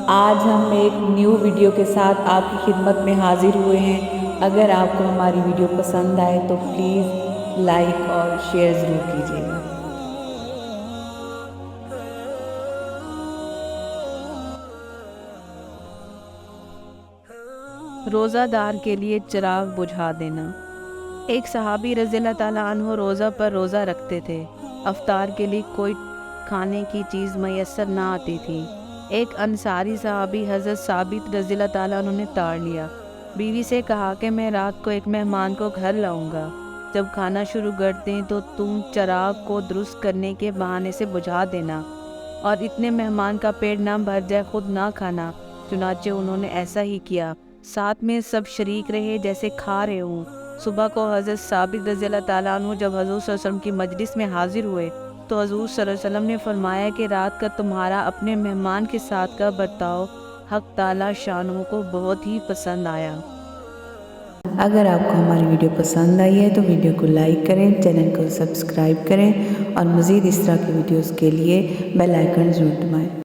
آج ہم ایک نیو ویڈیو کے ساتھ آپ کی خدمت میں حاضر ہوئے ہیں۔ اگر آپ کو ہماری ویڈیو پسند آئے تو پلیز لائک اور شیئر ضرور کیجیے گا۔ روزہ دار کے لیے چراغ بجھا دینا۔ ایک صحابی رضی اللہ تعالیٰ عنہ روزہ پر روزہ رکھتے تھے۔ افطار کے لیے کوئی کھانے کی چیز میسر نہ آتی تھی۔ ایک انصاری صحابی حضرت ثابت رضی اللہ تعالیٰ عنہ نے تاڑ لیا۔ بیوی سے کہا کہ میں رات کو ایک مہمان کو گھر لاؤں گا، جب کھانا شروع کر دیں تو تم چراغ کو درست کرنے کے بہانے سے بجھا دینا، اور اتنے مہمان کا پیٹ نہ بھر جائے خود نہ کھانا۔ چنانچہ انہوں نے ایسا ہی کیا، ساتھ میں سب شریک رہے جیسے کھا رہے ہوں۔ صبح کو حضرت ثابت رضی اللہ تعالیٰ عنہ جب حضور صلی اللہ علیہ وسلم کی مجلس میں حاضر ہوئے تو حضور صلی اللہ علیہ وسلم نے فرمایا کہ رات کا تمہارا اپنے مہمان کے ساتھ کا برتاؤ حق تعالیٰ شانہ کو بہت ہی پسند آیا۔ اگر آپ کو ہماری ویڈیو پسند آئی ہے تو ویڈیو کو لائک کریں، چینل کو سبسکرائب کریں اور مزید اس طرح کی ویڈیوز کے لیے بیل آئیکن ضرور دبائیں۔